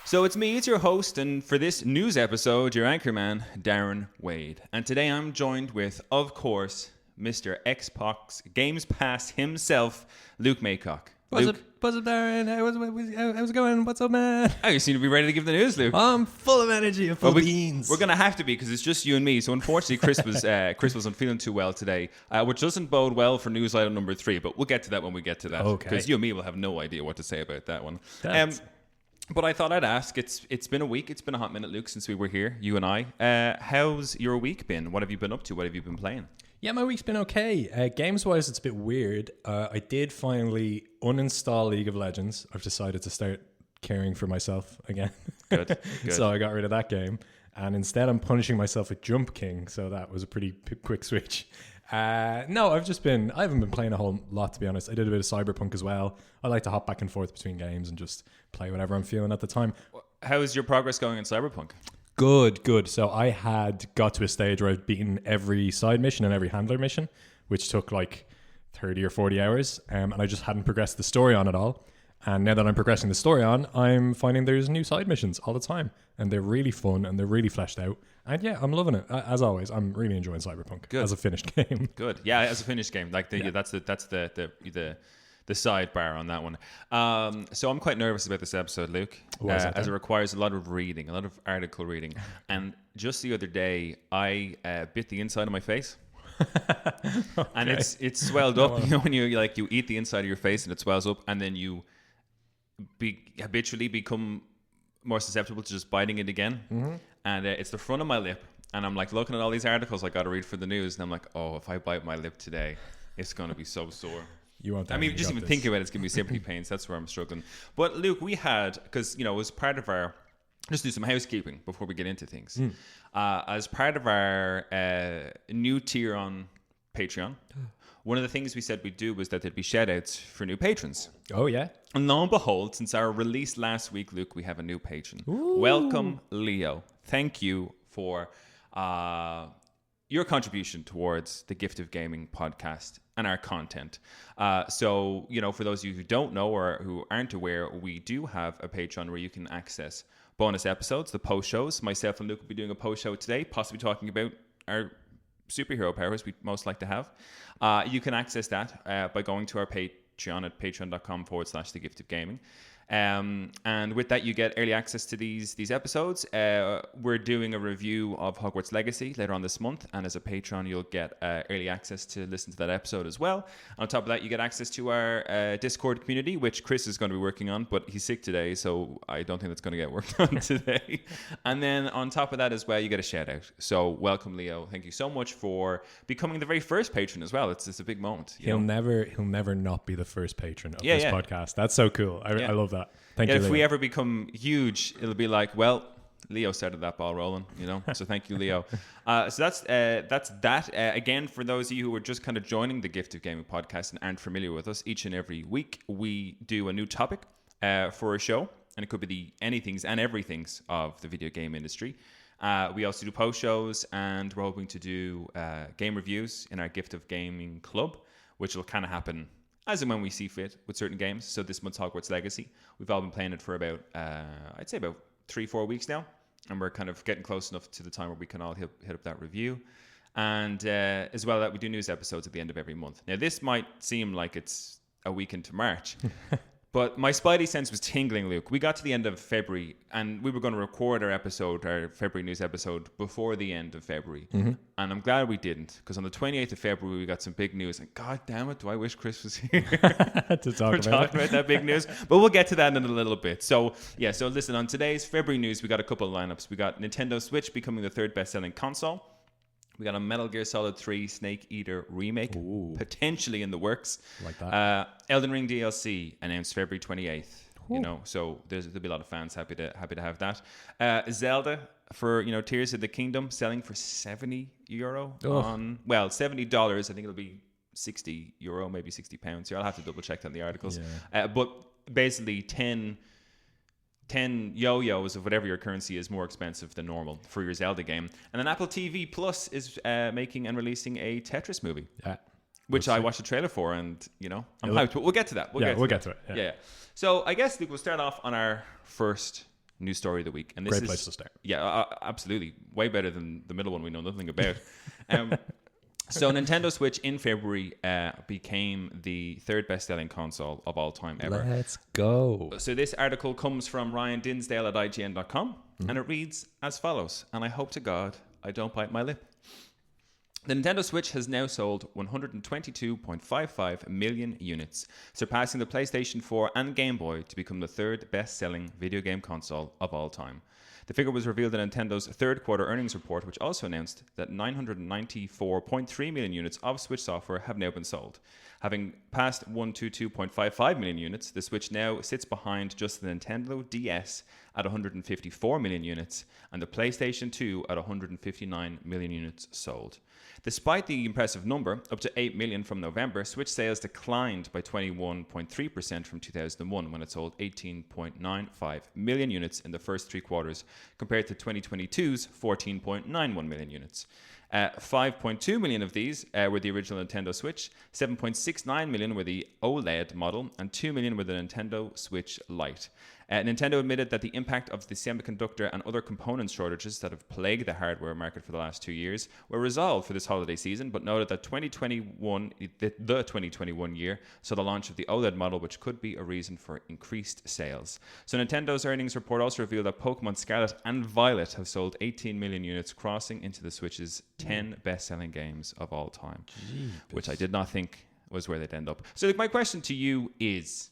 So it's me, it's your host, and for this news episode, your anchorman, Darren Wade. And today I'm joined with, of course, Mr. Xbox Games Pass himself, Luke Maycock. What's Luke, up, Darren? How's it going? What's up, man? Oh, you seem to be ready to give the news, Luke. I'm full of energy and full of beans. We're going to have to be because it's just you and me. So unfortunately, Chris wasn't feeling too well today, which doesn't bode well for news item number 3. But we'll get to that when we get to that. Okay. Because you and me will have no idea what to say about that one. But I thought I'd ask. It's been a week. It's been a hot minute, Luke, since we were here, you and I. How's your week been? What have you been up to? What have you been playing? Yeah, my week's been okay. Games-wise, it's a bit weird. I did finally uninstall League of Legends. I've decided to start caring for myself again. Good. So I got rid of that game. And instead, I'm punishing myself with Jump King. So that was a pretty quick switch. No, I haven't been playing a whole lot, to be honest. I did a bit of Cyberpunk as well. I like to hop back and forth between games and just play whatever I'm feeling at the time. How is your progress going in Cyberpunk? Good. So I had got to a stage where I'd beaten every side mission and every handler mission, which took like 30 or 40 hours. And I just hadn't progressed the story on at all. And now that I'm progressing the story on, I'm finding there's new side missions all the time. And they're really fun and they're really fleshed out. And yeah, I'm loving it. As always, I'm really enjoying Cyberpunk as a finished game. Good. Yeah, as a finished game. Like that's the sidebar on that one. So I'm quite nervous about this episode, Luke, as it requires a lot of reading, a lot of article reading. And just the other day, I bit the inside of my face. Okay. And it's swelled up. You know, when you eat the inside of your face and it swells up, and then you habitually become more susceptible to just biting it again. Mm-hmm. And it's the front of my lip, and I'm like looking at all these articles I got to read for the news, and I'm like, oh, if I bite my lip today, it's going to be so sore. You won't. Just even thinking about it's going to be sympathy pains. That's where I'm struggling. But Luke, we had, because it was part of our, just do some housekeeping before we get into things. As part of our new tier on Patreon, one of the things we said we'd do was that there'd be shout outs for new patrons. Oh, yeah. And lo and behold, since our release last week, Luke, we have a new patron. Ooh. Welcome, Leo. Thank you for your contribution towards the Gift of Gaming podcast and our content. So, for those of you who don't know or who aren't aware, we do have a Patreon where you can access bonus episodes, the post shows. Myself and Luke will be doing a post show today, possibly talking about our superhero powers we'd most like to have. You can access that by going to our Patreon at patreon.com/the Gift of Gaming. And with that, you get early access to these episodes. We're doing a review of Hogwarts Legacy later on this month, and as a patron, you'll get early access to listen to that episode as well. On top of that, you get access to our Discord community, which Chris is going to be working on, but he's sick today, so I don't think that's going to get worked on today. And then on top of that as well, you get a shout out. So welcome, Leo. Thank you so much for becoming the very first patron as well. It's a big moment. He'll never not be the first patron of this podcast. That's so cool. I love that. Thank you, if Leo. we ever become huge, it'll be like, well, Leo started that ball rolling, So thank you, Leo. So that's that. Again, for those of you who are just kind of joining the Gift of Gaming podcast and aren't familiar with us, each and every week we do a new topic for a show, and it could be the anythings and everythings of the video game industry. We also do post shows, and we're hoping to do game reviews in our Gift of Gaming club, which will kind of happen as and when we see fit with certain games. So this month's Hogwarts Legacy, we've all been playing it for about, I'd say about 3-4 weeks now. And we're kind of getting close enough to the time where we can all hit up that review. And as well, that we do news episodes at the end of every month. Now, this might seem like it's a week into March, but my spidey sense was tingling, Luke. We got to the end of February, and we were going to record our February news episode, before the end of February. Mm-hmm. And I'm glad we didn't, because on the 28th of February, we got some big news. And God damn it, do I wish Chris was here to talk about that big news. But we'll get to that in a little bit. So listen, on today's February news, we got a couple of lineups. We got Nintendo Switch becoming the third best-selling console. We got a Metal Gear Solid 3 Snake Eater remake, potentially in the works. Like that. Elden Ring DLC announced February 28th. So there'll be a lot of fans happy to have that. Zelda for Tears of the Kingdom selling for €70 on $70. I think it'll be €60, maybe £60. Here, I'll have to double check that in the articles. Yeah. But basically 10 10 yo-yos of whatever your currency is more expensive than normal for your Zelda game. And then Apple TV Plus is making and releasing a Tetris movie. Yeah. Which I watched the trailer for, and I'm hyped. But we'll get to that. We'll get to it. Yeah. So I guess, Luke, we'll start off on our first news story of the week, and this Great is place to start. Yeah, absolutely, way better than the middle one we know nothing about. So Nintendo Switch in February became the third best-selling console of all time ever. Let's go. So this article comes from Ryan Dinsdale at IGN.com, and it reads as follows, and I hope to God I don't bite my lip. The Nintendo Switch has now sold 122.55 million units, surpassing the PlayStation 4 and Game Boy to become the third best-selling video game console of all time. The figure was revealed in Nintendo's third quarter earnings report, which also announced that 994.3 million units of Switch software have now been sold. Having passed 122.55 million units, the Switch now sits behind just the Nintendo DS at 154 million units and the PlayStation 2 at 159 million units sold. Despite the impressive number, up to 8 million from November, Switch sales declined by 21.3% from 2001 when it sold 18.95 million units in the first three quarters, compared to 2022's 14.91 million units. 5.2 million of these were the original Nintendo Switch, 7.69 million were the OLED model, and 2 million were the Nintendo Switch Lite. Nintendo admitted that the impact of the semiconductor and other component shortages that have plagued the hardware market for the last 2 years were resolved for this holiday season, but noted that the 2021 year saw the launch of the OLED model, which could be a reason for increased sales. So Nintendo's earnings report also revealed that Pokemon Scarlet and Violet have sold 18 million units, crossing into the Switch's 10 best-selling games of all time, which I did not think was where they'd end up. So my question to you is,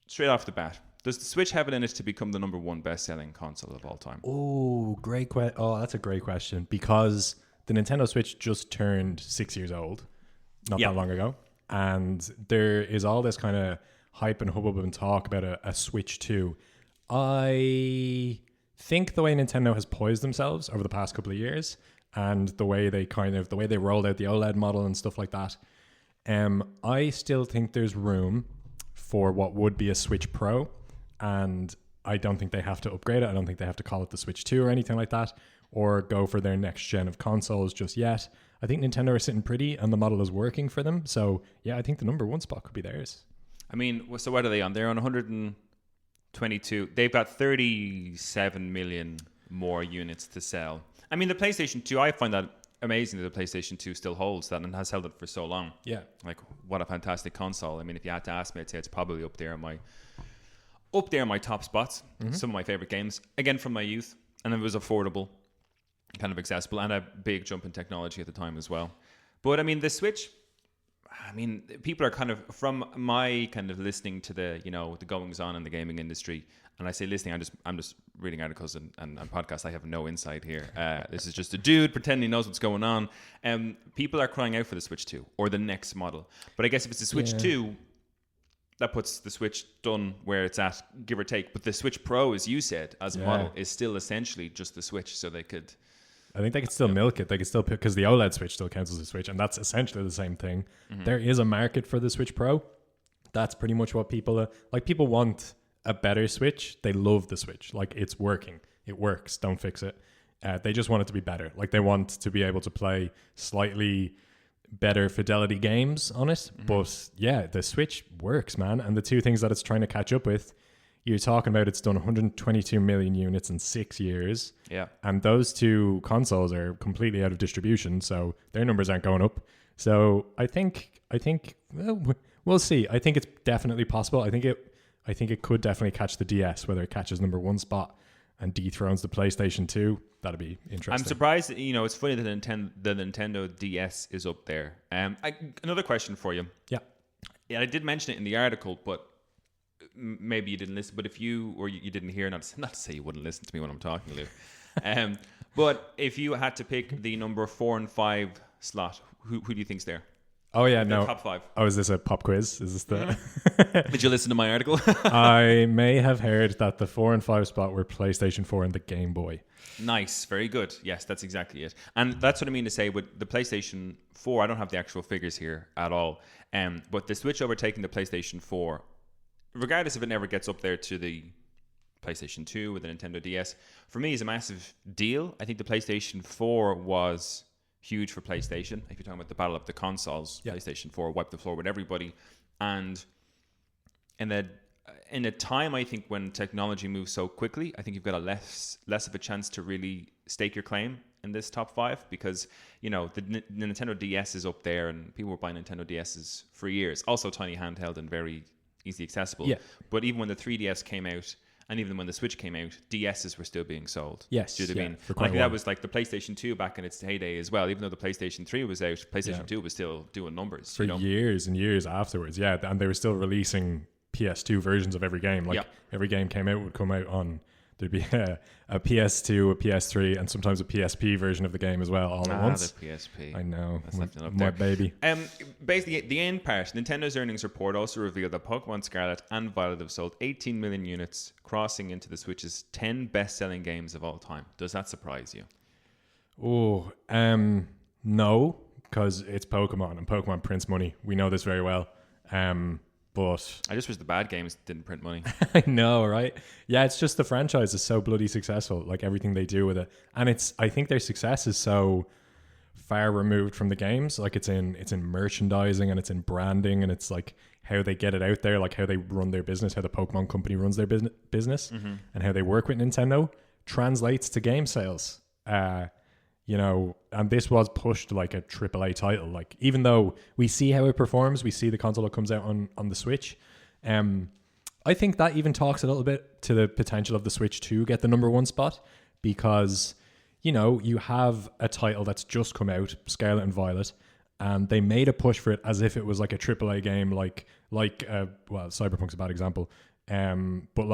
straight off the bat, does the Switch have it in it to become the number one best-selling console of all time? Oh, great question. Oh, that's a great question, because the Nintendo Switch just turned 6 years old not that long ago, and there is all this kind of hype and hubbub and talk about a Switch 2. I think the way Nintendo has poised themselves over the past couple of years and the way they rolled out the OLED model and stuff like that, I still think there's room for what would be a Switch Pro. And I don't think they have to upgrade it. I don't think they have to call it the Switch 2 or anything like that, or go for their next gen of consoles just yet. I think Nintendo are sitting pretty and the model is working for them. So, yeah, I think the number one spot could be theirs. I mean, so what are they on? They're on 122. They've got 37 million more units to sell. I mean, the PlayStation 2, I find that amazing that the PlayStation 2 still holds that and has held it for so long. Yeah. Like, what a fantastic console. I mean, if you had to ask me, I'd say it's probably up there in my top spots. Some of my favorite games, again from my youth, and it was affordable, kind of accessible, and a big jump in technology at the time as well. But I mean, the Switch, I mean, people are kind of, from my kind of listening to the the goings on in the gaming industry, and I say listening, I'm just reading articles and podcasts. I have no insight here. This is just a dude pretending he knows what's going on. People are crying out for the Switch 2 or the next model. But I guess if it's the Switch 2, that puts the Switch done where it's at, give or take. But the Switch Pro, as you said, as a model, is still essentially just the Switch. So they could... I think they could still milk it. They could still pick, because the OLED Switch still counts as a Switch, and that's essentially the same thing. There is a market for the Switch Pro. That's pretty much what people... people want a better Switch. They love the Switch. Like, it's working. It works. Don't fix it. They just want it to be better. Like, they want to be able to play slightly better fidelity games on it. But yeah, the Switch works, man. And the two things that it's trying to catch up with, you're talking about, it's done 122 million units in 6 years. Yeah. And those two consoles are completely out of distribution, so their numbers aren't going up. So I think well, we'll see. I think it's definitely possible. I think it could definitely catch the DS, whether it catches number one spot and dethrones the PlayStation 2. That'd be interesting. I'm surprised that, it's funny that the Nintendo DS is up there. Another question for you. Yeah. Yeah, I did mention it in the article, but maybe you didn't listen. But if you didn't hear, not to say you wouldn't listen to me when I'm talking, Luke. But if you had to pick the number 4 and 5 slot, who do you think's there? Oh yeah, the no. Top 5. Oh, is this a pop quiz? Is this the? Did you listen to my article? I may have heard that the 4 and 5 spot were PlayStation 4 and the Game Boy. Nice, very good. Yes, that's exactly it. And that's what I mean to say with the PlayStation 4. I don't have the actual figures here at all. But the Switch overtaking the PlayStation 4, regardless if it never gets up there to the PlayStation 2 with the Nintendo DS, for me is a massive deal. I think the PlayStation 4 was huge for PlayStation. If you're talking about the battle of the consoles, PlayStation 4 wiped the floor with everybody. And in a time, I think, when technology moves so quickly, I think you've got a less of a chance to really stake your claim in this top 5, because the Nintendo DS is up there and people were buying Nintendo DSs for years. Also tiny handheld and very easy accessible. Yeah. But even when the 3DS came out, and even when the Switch came out, DSs were still being sold. Yes. Do you know what I mean? Like that was like the PlayStation 2 back in its heyday as well. Even though the PlayStation 3 was out, PlayStation 2 was still doing numbers. For years and years afterwards, yeah. And they were still releasing PS2 versions of every game. Like every game came out would come out on, there'd be a PS2, a PS3, and sometimes a PSP version of the game as well, all at once. The PSP. I know. That's left up my there. Baby. Basically, the end part, Nintendo's earnings report also revealed that Pokemon Scarlet and Violet have sold 18 million units, crossing into the Switch's 10 best-selling games of all time. Does that surprise you? Oh, no, because it's Pokemon, and Pokemon prints money. We know this very well. But I just wish the bad games didn't print money. I know, right? Yeah, it's just the franchise is so bloody successful, like everything they do with it. And I think their success is so far removed from the games. Like it's in merchandising, and it's in branding, and it's like how they get it out there, like how they run their business, how the Pokemon company runs their business, and how they work with Nintendo translates to game sales. And this was pushed like a AAA title. Like, even though we see how it performs, we see the console that comes out on the Switch. I think that even talks a little bit to the potential of the Switch to get the number 1 spot, because, you have a title that's just come out, Scarlet and Violet, and they made a push for it as if it was like a AAA game, like Cyberpunk's a bad example. But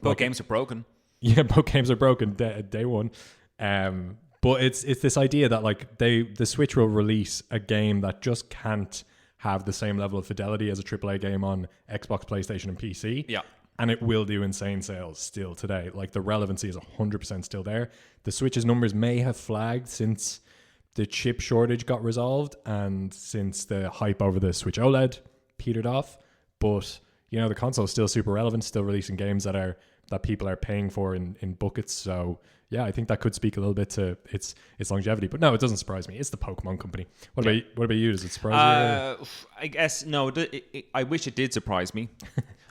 both games are broken. Yeah, both games are broken day one. But it's this idea that like the Switch will release a game that just can't have the same level of fidelity as a AAA game on Xbox, PlayStation, and PC. Yeah. And it will do insane sales still today. Like the relevancy is 100% still there. The Switch's numbers may have flagged since the chip shortage got resolved and since the hype over the Switch OLED petered off. But, the console is still super relevant, still releasing games that people are paying for in buckets. So yeah, I think that could speak a little bit to its longevity. But no, it doesn't surprise me. It's the Pokemon company. What about you? Does it surprise you? I guess no. I wish it did surprise me.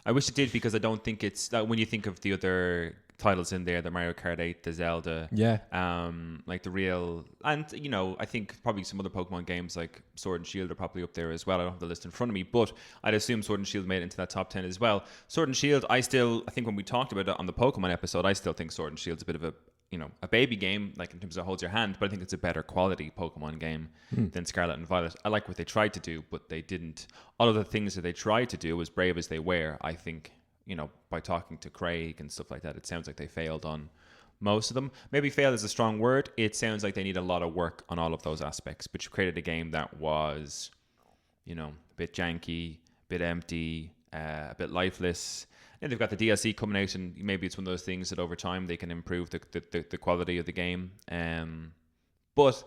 I wish it did, because I don't think it's that when you think of the other titles in there, the Mario Kart 8, the Zelda, like the real, and I think probably some other Pokemon games like Sword and Shield are probably up there as well. I don't have the list in front of me, but I'd assume Sword and Shield made it into that top 10 as well. Sword and Shield, I think when we talked about it on the Pokemon episode, I still think Sword and Shield's a bit of a baby game, like in terms of holds your hand, but I think it's a better quality Pokemon game than Scarlet and Violet. I like what they tried to do, but they didn't. All of the things that they tried to do, as brave as they were, I think, by talking to Craig and stuff like that, it sounds like they failed on most of them. Maybe failed is a strong word. It sounds like they need a lot of work on all of those aspects, which created a game that was, a bit janky, a bit empty, a bit lifeless. And they've got the DLC coming out, and maybe it's one of those things that over time they can improve the quality of the game. But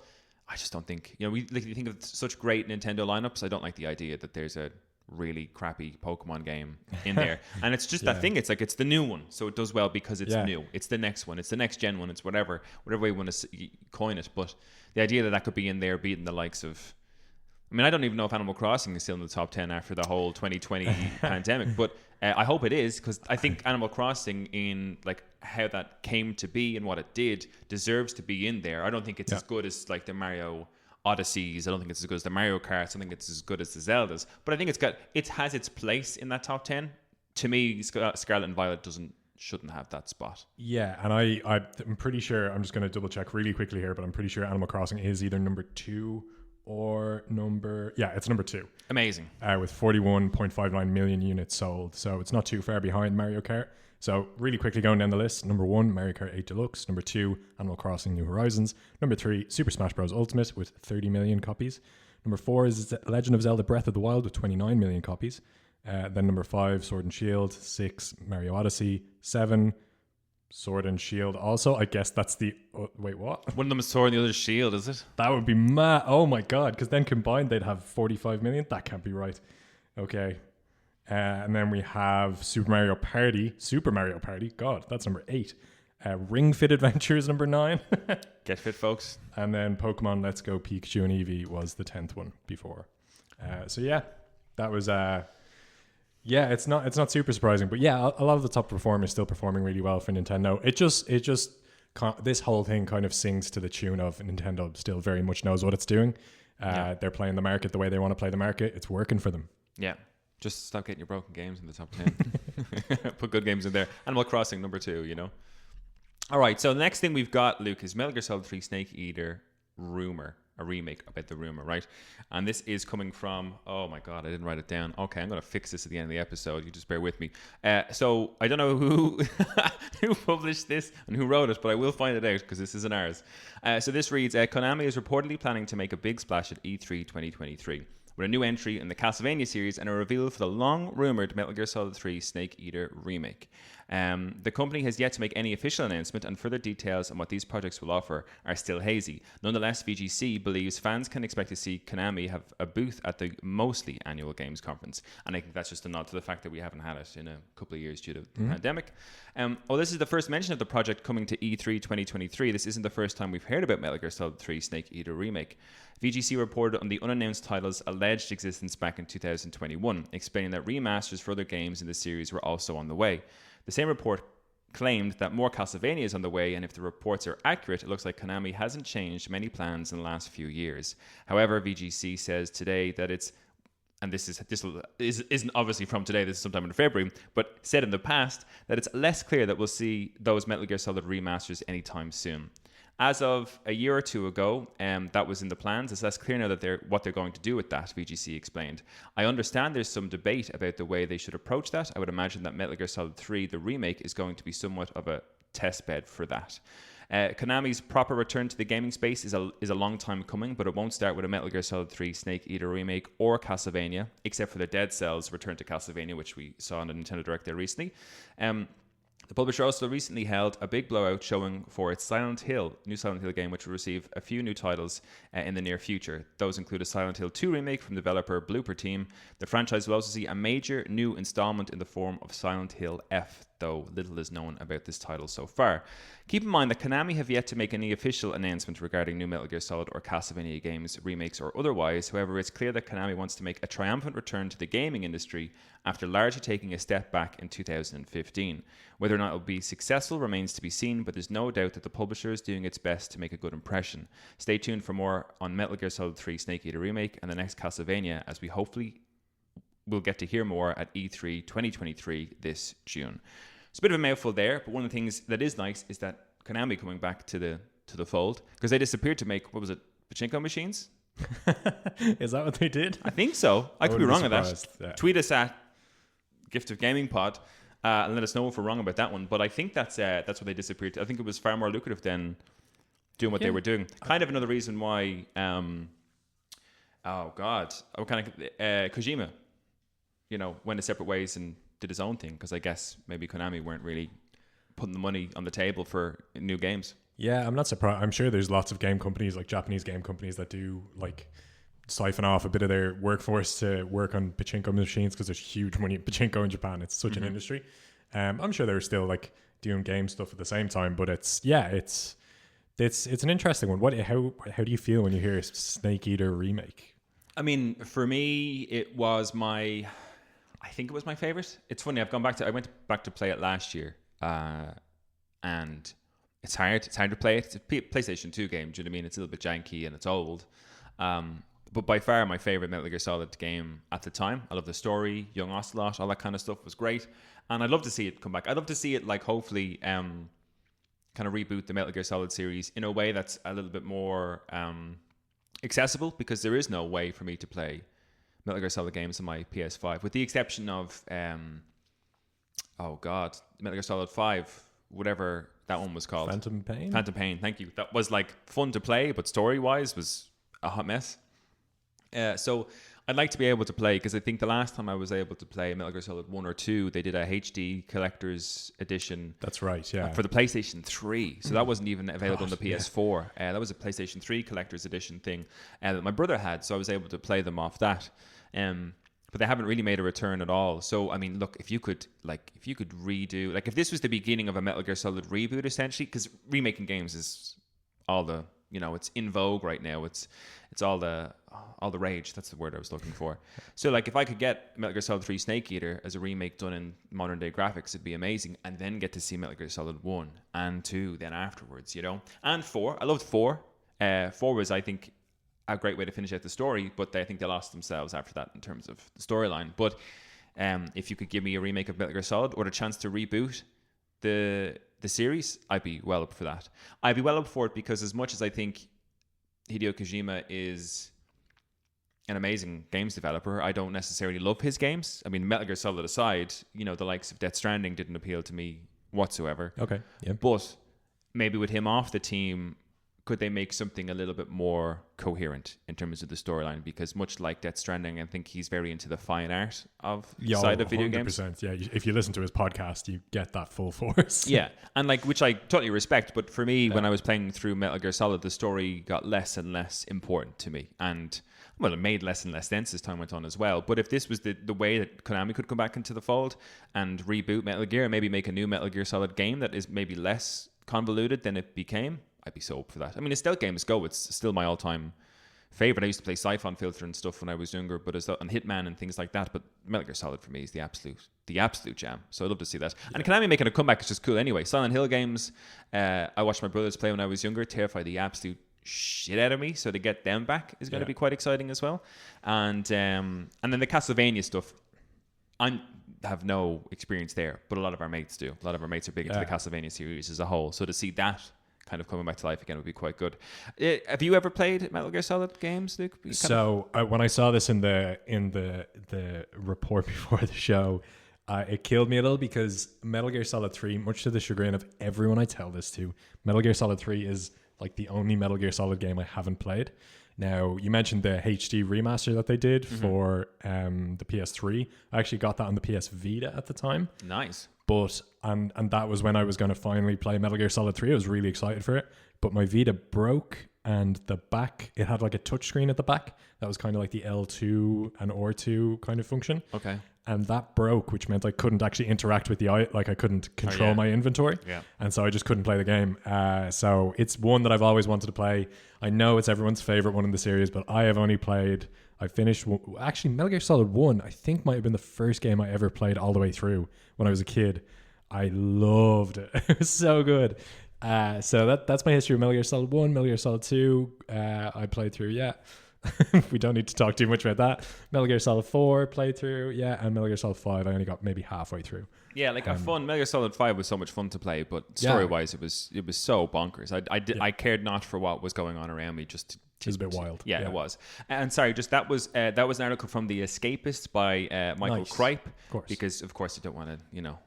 I just don't think, you think of such great Nintendo lineups. I don't like the idea that there's a really crappy Pokemon game in there. And it's just that thing. It's like, it's the new one, so it does well because it's new. It's the next one. It's the next gen one. It's whatever way you want to coin it. But the idea that could be in there beating the likes of, I don't even know if Animal Crossing is still in the top 10 after the whole 2020 pandemic, but I hope it is, because I think Animal Crossing, in like how that came to be and what it did, deserves to be in there. I don't think it's as good as like the Mario Odysseys. I don't think it's as good as the Mario Karts. I don't think it's as good as the Zeldas, but I think it has its place in that top 10. To me, Scarlet and Violet shouldn't have that spot. Yeah, and I'm pretty sure, I'm just going to double check really quickly here, but I'm pretty sure Animal Crossing is either number 2 or it's number 2. Amazing. With 41.59 million units sold. So it's not too far behind Mario Kart. So really quickly going down the list. Number 1, Mario Kart 8 Deluxe. Number 2, Animal Crossing New Horizons. Number 3, Super Smash Bros. Ultimate with 30 million copies. Number 4 is Legend of Zelda Breath of the Wild with 29 million copies. Then number 5, Sword and Shield. 6, Mario Odyssey. 7, Sword and Shield. Also, I guess that's the... wait, what? One of them is Sword and the other is Shield, is it? That would be mad. Oh my God. Because then combined, they'd have 45 million. That can't be right. Okay. And then we have Super Mario Party. God, that's number 8. Ring Fit Adventure is number 9. Get fit, folks. And then Pokemon Let's Go Pikachu and Eevee was the 10th one before. So yeah, that was it's not super surprising, but yeah, a lot of the top performers still performing really well for Nintendo. It just this whole thing kind of sings to the tune of Nintendo still very much knows what it's doing. They're playing the market the way they want to play the market. It's working for them. Yeah. Just stop getting your broken games in the top 10. Put good games in there. Animal Crossing number 2, you know. All right, so the next thing we've got, Luke, is Metal Gear Solid 3 Snake Eater Rumor. A remake about the rumor, right? And this is coming from, oh my God, I didn't write it down. Okay, I'm going to fix this at the end of the episode. You just bear with me. So I don't know who who published this and who wrote it, but I will find it out because this isn't ours. So this reads, Konami is reportedly planning to make a big splash at E3 2023 with a new entry in the Castlevania series and a reveal for the long-rumored Metal Gear Solid 3 Snake Eater remake. The company has yet to make any official announcement, and further details on what these projects will offer are still hazy. Nonetheless, VGC believes fans can expect to see Konami have a booth at the mostly annual games conference, and I think that's just a nod to the fact that we haven't had it in a couple of years due to the pandemic. This is the first mention of the project coming to E3 2023. This isn't the first time we've heard about Metal Gear Solid 3 Snake Eater remake. VGC reported on the unannounced title's alleged existence back in 2021, explaining that remasters for other games in the series were also on the way. The same report claimed that more Castlevania is on the way, and if the reports are accurate, it looks like Konami hasn't changed many plans in the last few years. However, VGC says today that it's, and this isn't obviously from today, this is sometime in February, but said in the past that it's less clear that we'll see those Metal Gear Solid remasters anytime soon. As of a year or two ago, that was in the plans. It's less clear now that what they're going to do with that, VGC explained. I understand there's some debate about the way they should approach that. I would imagine that Metal Gear Solid 3, the remake, is going to be somewhat of a test bed for that. Konami's proper return to the gaming space is a long time coming, but it won't start with a Metal Gear Solid 3 Snake Eater remake or Castlevania, except for the Dead Cells return to Castlevania, which we saw on the Nintendo Direct there recently. The publisher also recently held a big blowout showing for its new Silent Hill game, which will receive a few new titles in the near future. Those include a Silent Hill 2 remake from developer Blooper Team. The franchise will also see a major new installment in the form of Silent Hill F, though little is known about this title so far. Keep in mind that Konami have yet to make any official announcement regarding new Metal Gear Solid or Castlevania games, remakes or otherwise. However, it's clear that Konami wants to make a triumphant return to the gaming industry after largely taking a step back in 2015. Whether or not it will be successful remains to be seen, but there's no doubt that the publisher is doing its best to make a good impression. Stay tuned for more on Metal Gear Solid 3 Snake Eater Remake and the next Castlevania, as we hopefully will get to hear more at E3 2023 this June. It's a bit of a mouthful there, but one of the things that is nice is that Konami coming back to the fold, because they disappeared to make, what was it, pachinko machines? Is that what they did? I think so. I could be wrong on that. Yeah. Tweet us at Gift of Gaming Pod and let us know if we're wrong about that one. But I think that's what they disappeared to. I think it was far more lucrative than doing what they were doing. Kind of another reason why, Kojima, went his separate ways and did his own thing, because I guess maybe Konami weren't really putting the money on the table for new games. Yeah, I'm not surprised. I'm sure there's lots of game companies, like Japanese game companies, that do like siphon off a bit of their workforce to work on pachinko machines, because there's huge money in pachinko in Japan. It's such an industry. I'm sure they're still like doing game stuff at the same time, but it's an interesting one. How do you feel when you hear Snake Eater remake? I mean, for me, it was I think it was my favorite. It's funny. I went back to play it last year, and it's hard to play it. It's a PlayStation 2 game. Do you know what I mean? It's a little bit janky and it's old. But by far my favorite Metal Gear Solid game at the time. I love the story, Young Ocelot, all that kind of stuff was great. And I'd love to see it come back. I'd love to see it, like, hopefully kind of reboot the Metal Gear Solid series in a way that's a little bit more accessible, because there is no way for me to play Metal Gear Solid games on my PS5, with the exception of Metal Gear Solid 5, whatever that one was called. Phantom Pain, thank you. That was like fun to play, but story-wise was a hot mess. So I'd like to be able to play, because I think the last time I was able to play Metal Gear Solid 1 or 2, they did a HD collector's edition. That's right, yeah. For the PlayStation 3. So that wasn't even available on the PS4. Yeah. That was a PlayStation 3 collector's edition thing that my brother had, so I was able to play them off that. But but they haven't really made a return at all. So I mean, look, if you could redo, like if this was the beginning of a Metal Gear Solid reboot, essentially, because remaking games is all the, it's in vogue right now. It's all the rage. That's the word I was looking for. So like if I could get Metal Gear Solid 3 Snake Eater as a remake done in modern day graphics, it'd be amazing. And then get to see Metal Gear Solid 1 and 2 then afterwards, And 4. I loved 4. 4 was, I think, a great way to finish out the story, but I think they lost themselves after that in terms of the storyline. But if you could give me a remake of Metal Gear Solid or the chance to reboot the series, I'd be well up for that. I'd be well up for it because as much as I think Hideo Kojima is an amazing games developer, I don't necessarily love his games. I mean, Metal Gear Solid aside, the likes of Death Stranding didn't appeal to me whatsoever. Okay, yeah. But maybe with him off the team, could they make something a little bit more coherent in terms of the storyline? Because much like Death Stranding, I think he's very into the fine art side of video games. Yeah, if you listen to his podcast, you get that full force. Yeah, and which I totally respect. But for me, when I was playing through Metal Gear Solid, the story got less and less important to me. And, well, it made less and less sense as time went on as well. But if this was the way that Konami could come back into the fold and reboot Metal Gear and maybe make a new Metal Gear Solid game that is maybe less convoluted than it became, I'd be so up for that. I mean, as stealth games go, it's still my all-time favorite. I used to play Siphon Filter and stuff when I was younger, but and Hitman and things like that. But Metal Gear Solid for me is the absolute jam. So I'd love to see that. Yeah. And Konami making a comeback is just cool anyway. Silent Hill games, I watched my brothers play when I was younger, terrify the absolute shit out of me. So to get them back is going to be quite exciting as well. And then the Castlevania stuff, I have no experience there, but a lot of our mates do. A lot of our mates are big into the Castlevania series as a whole. So to see that kind of coming back to life again would be quite good. Have you ever played Metal Gear Solid games, Luke? So when I saw this in the report before the show, it killed me a little because Metal Gear Solid 3, much to the chagrin of everyone I tell this to, Metal Gear Solid 3 is like the only Metal Gear Solid game I haven't played. Now, you mentioned the HD remaster that they did for the PS3. I actually got that on the PS Vita at the time. Nice. But and that was when I was going to finally play Metal Gear Solid 3. I was really excited for it. But my Vita broke, and the back, it had like a touchscreen at the back. That was kind of like the L2 and R2 kind of function. Okay. And that broke, which meant I couldn't actually interact with I couldn't control my inventory. Yeah. And so I just couldn't play the game. So it's one that I've always wanted to play. I know it's everyone's favorite one in the series, but I have only played... I finished... Actually, Metal Gear Solid 1, I think might have been the first game I ever played all the way through when I was a kid. I loved it. It was so good. So that's my history of Metal Gear Solid 1, Metal Gear Solid 2. I played through, we don't need to talk too much about that. Metal Gear Solid 4 played through, and Metal Gear Solid 5 I only got maybe halfway through. Yeah, like a fun Metal Gear Solid 5 was so much fun to play, but story-wise it was so bonkers. I cared not for what was going on around me. Just it was a bit wild. Yeah, it was. And sorry, just that was an article from The Escapist by Michael Kripe. Of course. Because of course you don't want to,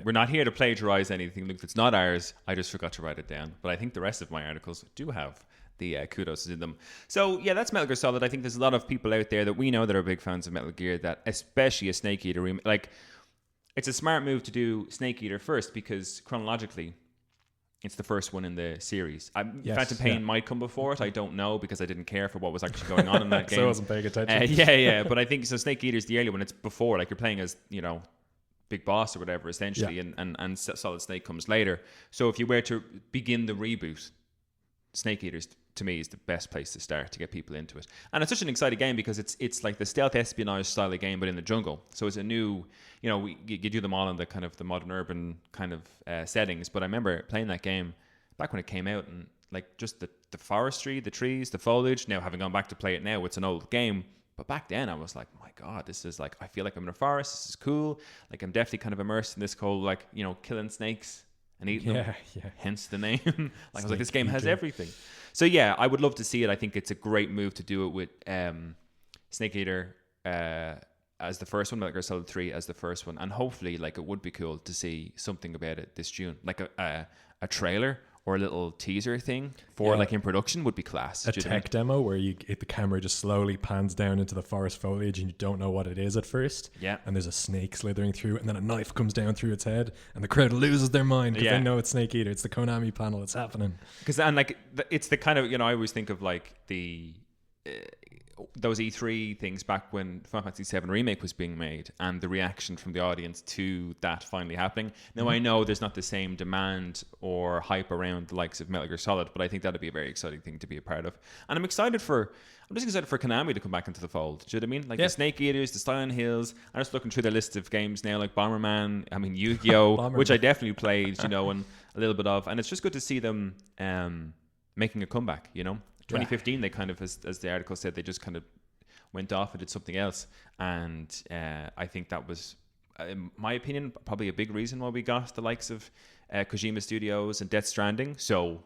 we're not here to plagiarize anything, Luke, that's not ours. I just forgot to write it down. But I think the rest of my articles do have the kudos in them. So yeah, that's Metal Gear Solid. I think there's a lot of people out there that we know that are big fans of Metal Gear, that especially a Snake Eater like it's a smart move to do Snake Eater first because chronologically it's the first one in the series. Phantom Pain might come before it. I don't know because I didn't care for what was actually going on in that game. So I wasn't paying attention. But I think so. Snake Eater is the early one. It's before, like you're playing as Big Boss or whatever essentially, and Solid Snake comes later. So if you were to begin the reboot, Snake Eaters to me is the best place to start to get people into it. And it's such an exciting game because it's like the stealth espionage style of game but in the jungle. So it's a new, you do them all in the kind of the modern urban kind of settings. But I remember playing that game back when it came out, and like just the forestry, the trees, the foliage. Now having gone back to play it now, it's an old game. But back then I was like, oh my God, this is like, I feel like I'm in a forest. This is cool. Like I'm definitely kind of immersed in this whole like, killing snakes and eating them. Yeah. Hence the name. I was like, this game has everything. So yeah, I would love to see it. I think it's a great move to do it with Snake Eater as the first one, Metal Gear Solid 3 as the first one, and hopefully like it would be cool to see something about it this June, like a trailer or a little teaser thing for like in production would be class. A tech demo where the camera just slowly pans down into the forest foliage and you don't know what it is at first. Yeah. And there's a snake slithering through, and then a knife comes down through its head, and the crowd loses their mind because they know it's Snake Eater. It's the Konami panel. It's happening. Because it's the kind of I always think of like the those E3 things back when Final Fantasy VII Remake was being made, and the reaction from the audience to that finally happening. Now, I know there's not the same demand or hype around the likes of Metal Gear Solid, but I think that'd be a very exciting thing to be a part of. And I'm just excited for Konami to come back into the fold. Do you know what I mean? Like the Snake Eaters, the Silent Hills. I'm just looking through the list of games now, like Bomberman, Yu-Gi-Oh, which I definitely played, and a little bit of. And it's just good to see them making a comeback, 2015, they kind of, as the article said, they just kind of went off and did something else. And I think that was, in my opinion, probably a big reason why we got the likes of Kojima Studios and Death Stranding. So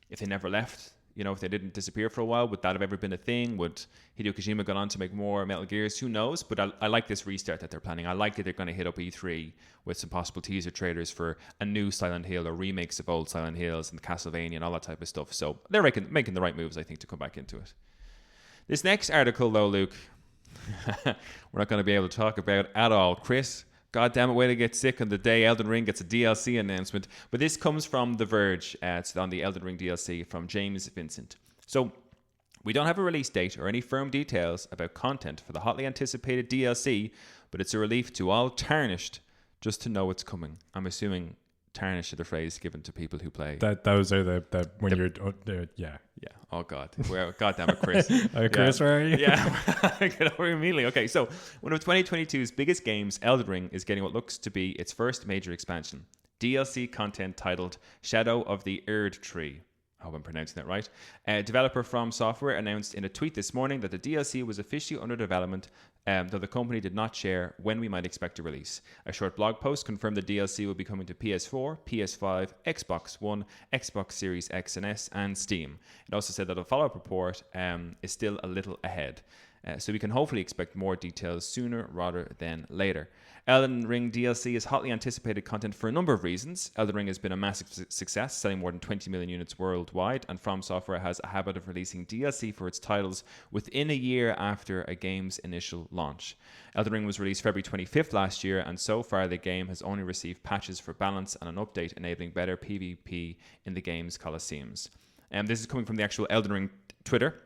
if they never left, if they didn't disappear for a while, would that have ever been a thing? Would Hideo Kojima gone on to make more Metal Gears? Who knows? But I like this restart that they're planning. I like that they're going to hit up E3 with some possible teaser trailers for a new Silent Hill or remakes of old Silent Hills and Castlevania and all that type of stuff. So they're making the right moves, I think, to come back into it. This next article, though, Luke, we're not going to be able to talk about at all. Chris, goddamn it, way to get sick on the day Elden Ring gets a DLC announcement. But this comes from The Verge. It's on the Elden Ring DLC from James Vincent. So we don't have a release date or any firm details about content for the hotly anticipated DLC, but it's a relief to all tarnished just to know it's coming. I'm assuming tarnish is the phrase given to people who play. Those are the when you're yeah. Yeah. Oh God. Well, goddamn it, Chris. Chris, where are you? Yeah. I get over immediately. Okay, so one of 2022's biggest games, Elden Ring, is getting what looks to be its first major expansion. DLC content titled Shadow of the Erd Tree. I hope I'm pronouncing that right. Developer From Software announced in a tweet this morning that the DLC was officially under development, though the company did not share when we might expect a release. A short blog post confirmed the DLC will be coming to PS4, PS5, Xbox One, Xbox Series X and S, and Steam. It also said that a follow-up report is still a little ahead. So we can hopefully expect more details sooner rather than later. Elden Ring DLC is hotly anticipated content for a number of reasons. Elden Ring has been a massive success, selling more than 20 million units worldwide, and From Software has a habit of releasing DLC for its titles within a year after a game's initial launch. Elden Ring was released February 25th last year, and so far the game has only received patches for balance and an update enabling better PvP in the game's Colosseums. This is coming from the actual Elden Ring Twitter.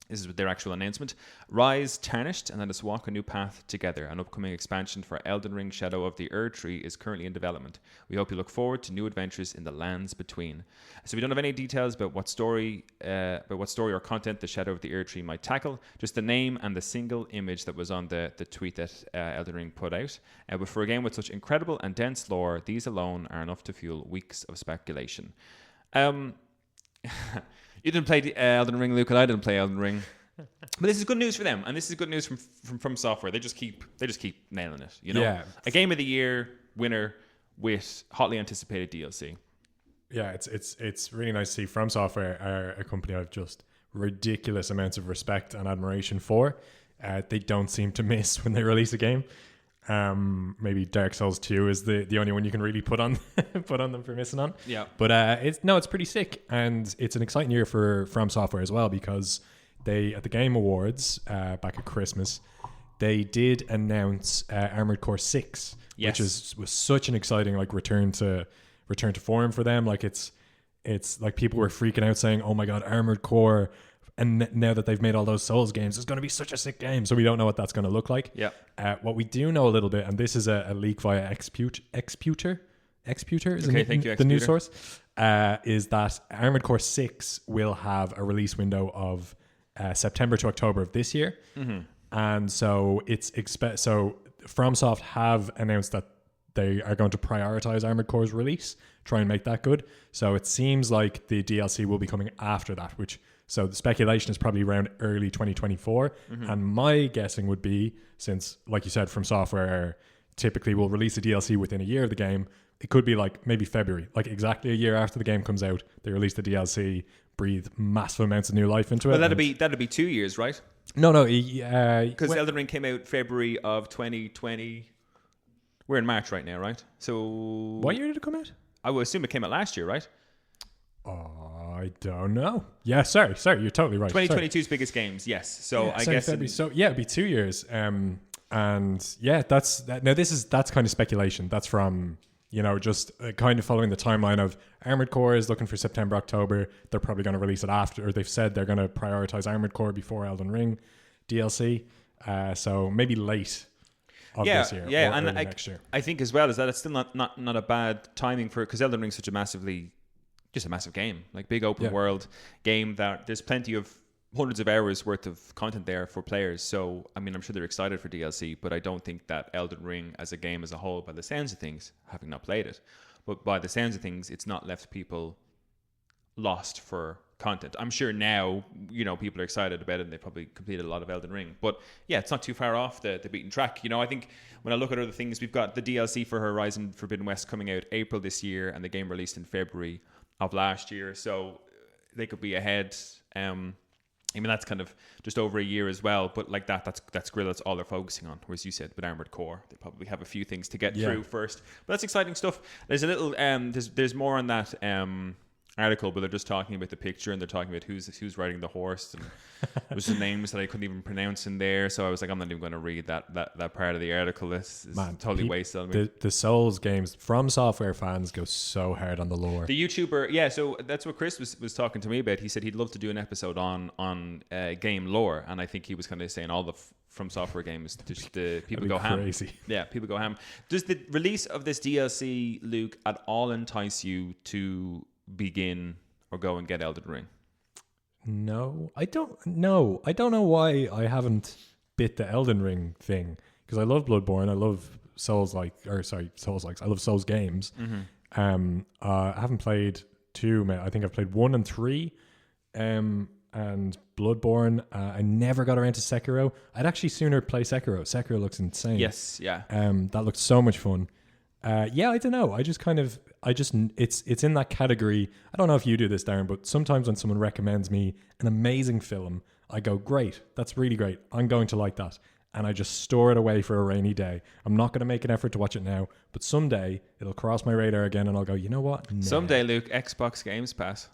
This is their actual announcement. Rise Tarnished and let us walk a new path together. An upcoming expansion for Elden Ring Shadow of the Erd Tree is currently in development. We hope you look forward to new adventures in the lands between. So we don't have any details about what story or content the Shadow of the Erd Tree might tackle. Just the name and the single image that was on the tweet that Elden Ring put out. But for a game with such incredible and dense lore, these alone are enough to fuel weeks of speculation. You didn't play Elden Ring, Luke, and I didn't play Elden Ring. But this is good news for them, and this is good news from Software. They just keep nailing it. Yeah. A Game of the Year winner with hotly anticipated DLC. Yeah, it's really nice to see. From Software are a company I've just ridiculous amounts of respect and admiration for. They don't seem to miss when they release a game. Maybe Dark Souls 2 is the only one you can really put on them for missing on. Yeah. But it's pretty sick, and it's an exciting year for From Software as well, because they at the Game Awards back at Christmas, they did announce Armored Core 6, yes, which was such an exciting return to form for them. Like it's like people were freaking out saying, "Oh my god, Armored Core." And now that they've made all those Souls games, it's going to be such a sick game. So we don't know what that's going to look like. Yeah. What we do know a little bit, and this is a leak via Exputer is the news source, is that Armored Core 6 will have a release window of September to October of this year. Mm-hmm. And so so FromSoft have announced that they are going to prioritize Armored Core's release, try and make that good. So it seems like the DLC will be coming after that, so the speculation is probably around early 2024. Mm-hmm. And my guessing would be, since, like you said, From Software typically will release a DLC within a year of the game, it could be maybe February, exactly a year after the game comes out, they release the DLC, breathe massive amounts of new life into it. Well, that'd be 2 years, right? No. Because Elden Ring came out February of 2020. We're in March right now, right? So what year did it come out? I would assume it came out last year, right? I don't know. Yeah, sorry, you're totally right. 2022's biggest games, yes. So yeah, I guess it'd be 2 years. And yeah, that's kind of speculation. That's from just kind of following the timeline of Armored Core is looking for September, October. They're probably going to release it after, or they've said they're going to prioritize Armored Core before Elden Ring. DLC. So maybe late of this year, or and early next year. I think as well is that it's still not a bad timing for, because Elden Ring's such a massive game, like big open world game that there's plenty of hundreds of hours worth of content there for players. So I mean, I'm sure they're excited for DLC, but I don't think that Elden Ring as a game as a whole, by the sounds of things, having not played it, but by the sounds of things, it's not left people lost for content. I'm sure now, people are excited about it and they've probably completed a lot of Elden Ring. But yeah, it's not too far off the beaten track. I think when I look at other things, we've got the DLC for Horizon Forbidden West coming out April this year, and the game released in February of last year. So they could be ahead. That's kind of just over a year as well. But like that's Guerrilla, that's all they're focusing on. Whereas you said with Armored Core, they probably have a few things to get through first. But that's exciting stuff. There's a little, there's more on that article, but they're just talking about the picture, and they're talking about who's riding the horse, and there's some names that I couldn't even pronounce in there. So I was like, I'm not even going to read that part of the article. This is totally wasted. The Souls games, From Software fans go so hard on the lore. The YouTuber, so that's what Chris was talking to me about. He said he'd love to do an episode on game lore, and I think he was kind of saying all the From Software games, just people go ham. Crazy. Yeah, people go ham. Does the release of this DLC, Luke, at all entice you to begin or go and get Elden Ring? No, I don't know. I don't know why I haven't bit the Elden Ring thing, because I love Bloodborne. I love Souls-likes. I love Souls games. Mm-hmm. I haven't played 2. I think I've played 1 and 3. And Bloodborne. I never got around to Sekiro. I'd actually sooner play Sekiro. Sekiro looks insane. Yes, yeah. That looks so much fun. I don't know. It's in that category. I don't know if you do this, Darren, but sometimes when someone recommends me an amazing film, I go, great, that's really great, I'm going to like that. And I just store it away for a rainy day. I'm not going to make an effort to watch it now, but someday it'll cross my radar again and I'll go, you know what? Nah. Someday, Luke, Xbox Games Pass.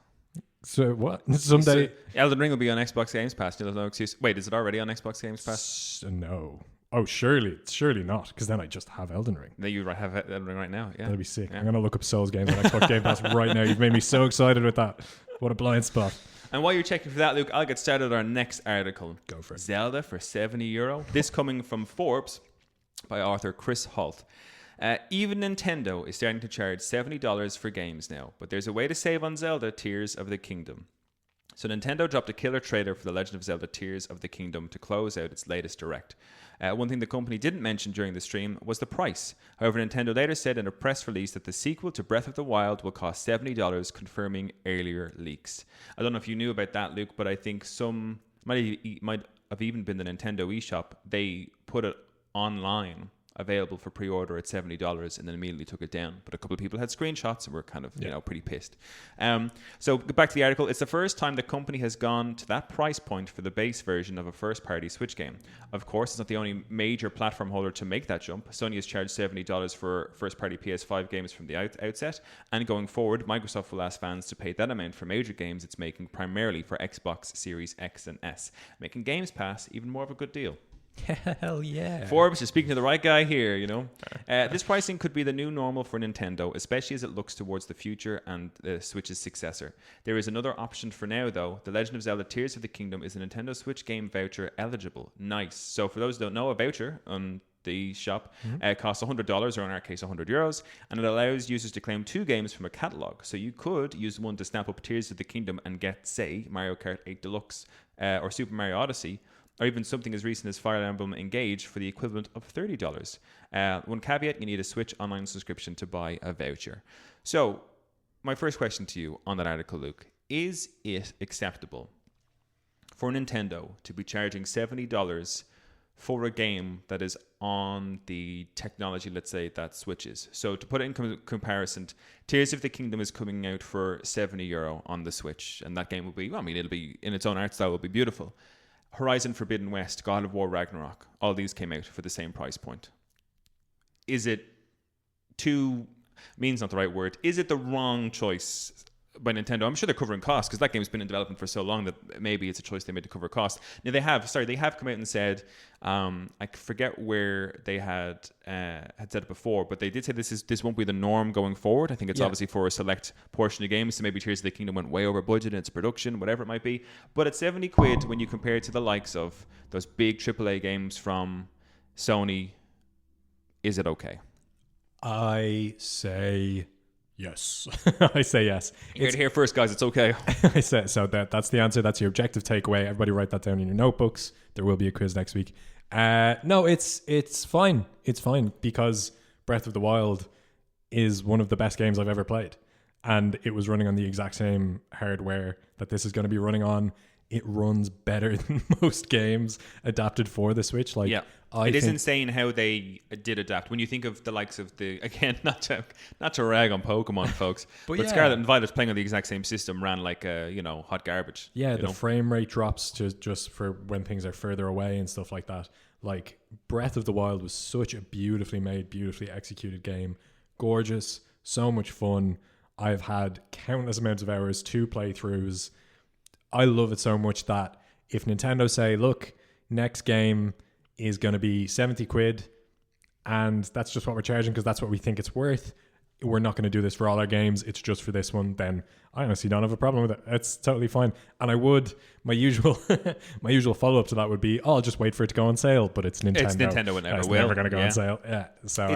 So what? Someday? Elden Ring will be on Xbox Games Pass. There's no excuse. Wait, is it already on Xbox Games Pass? No. Oh, surely not, because then I just have Elden Ring. No, you have Elden Ring right now, yeah. That'd be sick. Yeah. I'm going to look up Souls games on Xbox Game Pass right now. You've made me so excited with that. What a blind spot. And while you're checking for that, Luke, I'll get started on our next article. Go for it. Zelda for €70. This coming from Forbes by author Chris Holt. Even Nintendo is starting to charge $70 for games now, but there's a way to save on Zelda Tears of the Kingdom. So Nintendo dropped a killer trailer for The Legend of Zelda Tears of the Kingdom to close out its latest direct. One thing the company didn't mention during the stream was the price. However, Nintendo later said in a press release that the sequel to Breath of the Wild will cost $70, confirming earlier leaks. I don't know if you knew about that, Luke, but I think some might have even been the Nintendo eShop. They put it online, available for pre-order at $70, and then immediately took it down. But a couple of people had screenshots and were kind of, pretty pissed. So back to the article. It's the first time the company has gone to that price point for the base version of a first-party Switch game. Of course, it's not the only major platform holder to make that jump. Sony has charged $70 for first-party PS5 games from the outset, and going forward, Microsoft will ask fans to pay that amount for major games it's making primarily for Xbox Series X and S, making Games Pass even more of a good deal. Hell yeah. Forbes is speaking to the right guy here, This pricing could be the new normal for Nintendo, especially as it looks towards the future and the Switch's successor. There is another option for now, though. The Legend of Zelda Tears of the Kingdom is a Nintendo Switch game voucher eligible. Nice. So for those who don't know, a voucher on the shop costs $100, or in our case €100, and it allows users to claim 2 games from a catalog. So you could use one to snap up Tears of the Kingdom and get, say, Mario Kart 8 Deluxe or Super Mario Odyssey, or even something as recent as Fire Emblem Engage for the equivalent of $30. One caveat, you need a Switch online subscription to buy a voucher. So, my first question to you on that article, Luke, is it acceptable for Nintendo to be charging $70 for a game that is on the technology, let's say, that Switch is? So, to put it in comparison, Tears of the Kingdom is coming out for €70 on the Switch, and that game will be, it'll be, in its own art style, will be beautiful. Horizon Forbidden West, God of War Ragnarok, all these came out for the same price point. Is it not the right word, is it the wrong choice by Nintendo. I'm sure they're covering costs because that game's been in development for so long that maybe it's a choice they made to cover costs. Now they have come out and said, I forget where they had said it before, but they did say this won't be the norm going forward. I think it's obviously for a select portion of games. So maybe Tears of the Kingdom went way over budget in its production, whatever it might be. But at £70 when you compare it to the likes of those big AAA games from Sony, is it okay? I say yes. I say yes. You heard it here first, guys. It's okay. I said so. That's the answer. That's your objective takeaway. Everybody write that down in your notebooks. There will be a quiz next week. No, it's fine. It's fine because Breath of the Wild is one of the best games I've ever played, and it was running on the exact same hardware that this is going to be running on. It runs better than most games adapted for the Switch. Like, yeah, it is insane how they did adapt. When you think of the likes of not to rag on Pokemon, folks, but Scarlet and Violet playing on the exact same system ran like hot garbage. Yeah, the frame rate drops to just for when things are further away and stuff like that. Like Breath of the Wild was such a beautifully made, beautifully executed game. Gorgeous, so much fun. I've had countless amounts of hours, 2 playthroughs. I love it so much that if Nintendo say, look, next game is going to be £70 and that's just what we're charging because that's what we think it's worth, we're not going to do this for all our games, it's just for this one, then I honestly don't have a problem with it. It's totally fine. And I would, my usual follow-up to that would be, I'll just wait for it to go on sale, but it's Nintendo. It's Nintendo, it never it's will. Never going to go on sale. Yeah. So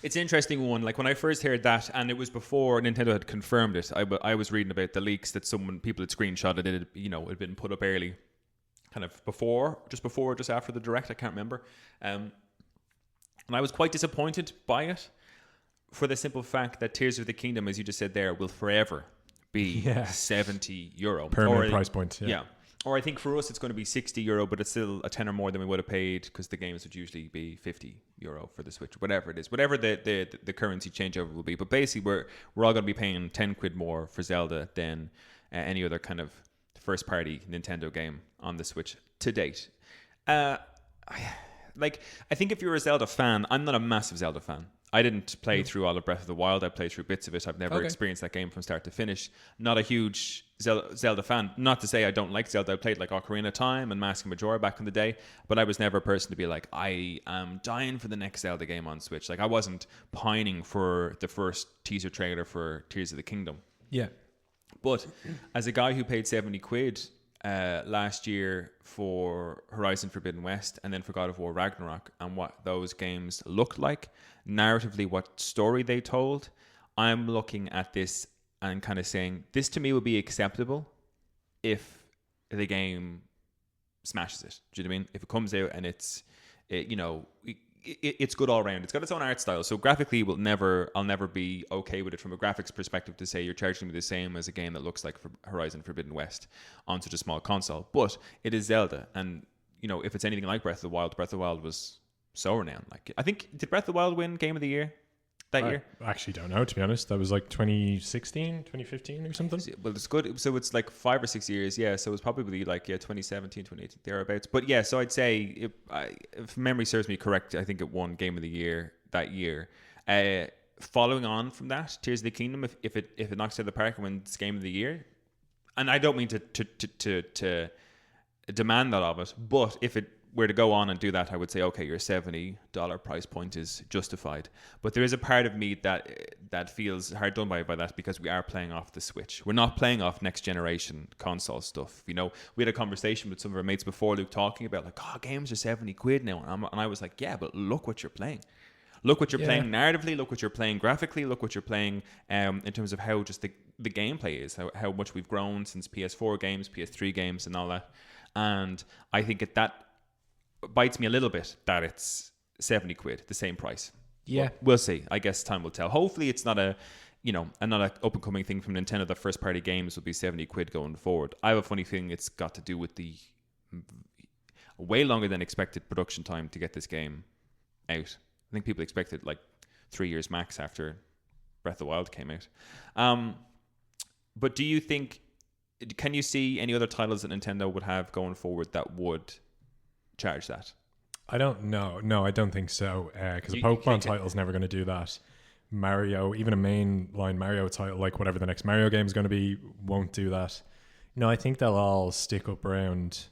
it's an interesting one. Like when I first heard that, and it was before Nintendo had confirmed it, I was reading about the leaks that people had screenshotted it, it had been put up early, kind of just after the Direct, I can't remember. And I was quite disappointed by it for the simple fact that Tears of the Kingdom, as you just said there, will forever be €70. Permanent price point. Yeah. Or I think for us it's going to be €60, but it's still a tenner more than we would have paid because the games would usually be €50 for the Switch, whatever it is, whatever the currency changeover will be. But basically, we're all going to be paying £10 more for Zelda than any other kind of first-party Nintendo game on the Switch to date. I think if you're a Zelda fan, I'm not a massive Zelda fan. I didn't play through all of Breath of the Wild. I played through bits of it. I've never experienced that game from start to finish. Not a huge Zelda fan. Not to say I don't like Zelda. I played like Ocarina of Time and Mask and Majora back in the day, but I was never a person to be like, I am dying for the next Zelda game on Switch. Like I wasn't pining for the first teaser trailer for Tears of the Kingdom. Yeah. But as a guy who paid £70 last year for Horizon Forbidden West and then for God of War Ragnarok and what those games looked like, narratively what story they told, I'm looking at this and kind of saying this to me would be acceptable if the game smashes it. Do you know what I mean? If it comes out and it's good all around. It's got its own art style. So graphically, I'll never be okay with it from a graphics perspective to say you're charging me the same as a game that looks like Horizon Forbidden West on such a small console. But it is Zelda, and if it's anything like Breath of the Wild was so renowned. Like I think did Breath of the Wild win Game of the Year that year? I actually don't know, to be honest. That was like 2016, 2015 or something. Well, it's good. So it's like 5 or 6 years. Yeah. So it's probably like 2017, 2018, thereabouts. But yeah, so I'd say if memory serves me correct, I think it won Game of the Year that year. Following on from that, Tears of the Kingdom, if it knocks it out of the park and wins Game of the Year, and I don't mean to demand that of it, but if it were to go on and do that, I would say, okay, your $70 price point is justified. But there is a part of me that feels hard done by that because we are playing off the Switch. We're not playing off next generation console stuff. We had a conversation with some of our mates before, Luke, talking about like, games are £70 now, and I was like, yeah, but look what you're playing. Look what you're playing narratively. Look what you're playing graphically. Look what you're playing in terms of how just the gameplay is, how much we've grown since PS4 games, PS3 games, and all that. And I think that bites me a little bit that it's £70, the same price. Yeah, we'll see. I guess time will tell. Hopefully, it's not not an up and coming thing from Nintendo. The first party games will be £70 going forward. I have a funny feeling it's got to do with the way longer than expected production time to get this game out. I think people expected like 3 years max after Breath of the Wild came out. But do you think? Can you see any other titles that Nintendo would have going forward that would charge that? I don't know. No, I don't think so. Because a Pokemon title's never going to do that. Mario, even a mainline Mario title, like whatever the next Mario game is going to be, won't do that. No, I think they'll all stick up around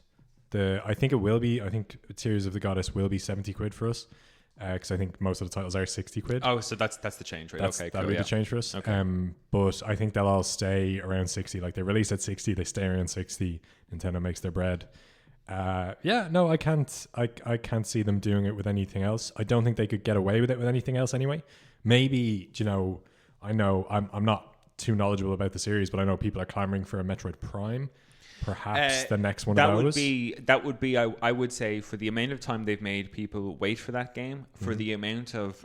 I think it will be, I think Tears of the Goddess will be 70 quid for us. Because I think most of the titles are 60 quid. Oh, so that's the change, right? Okay, that'll be the change for us. Okay. But I think they'll all stay around 60. Like they release at 60, they stay around 60. Nintendo makes their bread. I can't see them doing it with anything else. I don't think they could get away with it with anything else anyway. Maybe, I know I'm not too knowledgeable about the series, but I know people are clamoring for a Metroid Prime. Perhaps the next one of those. That would be I would say, for the amount of time they've made people wait for that game, for the amount of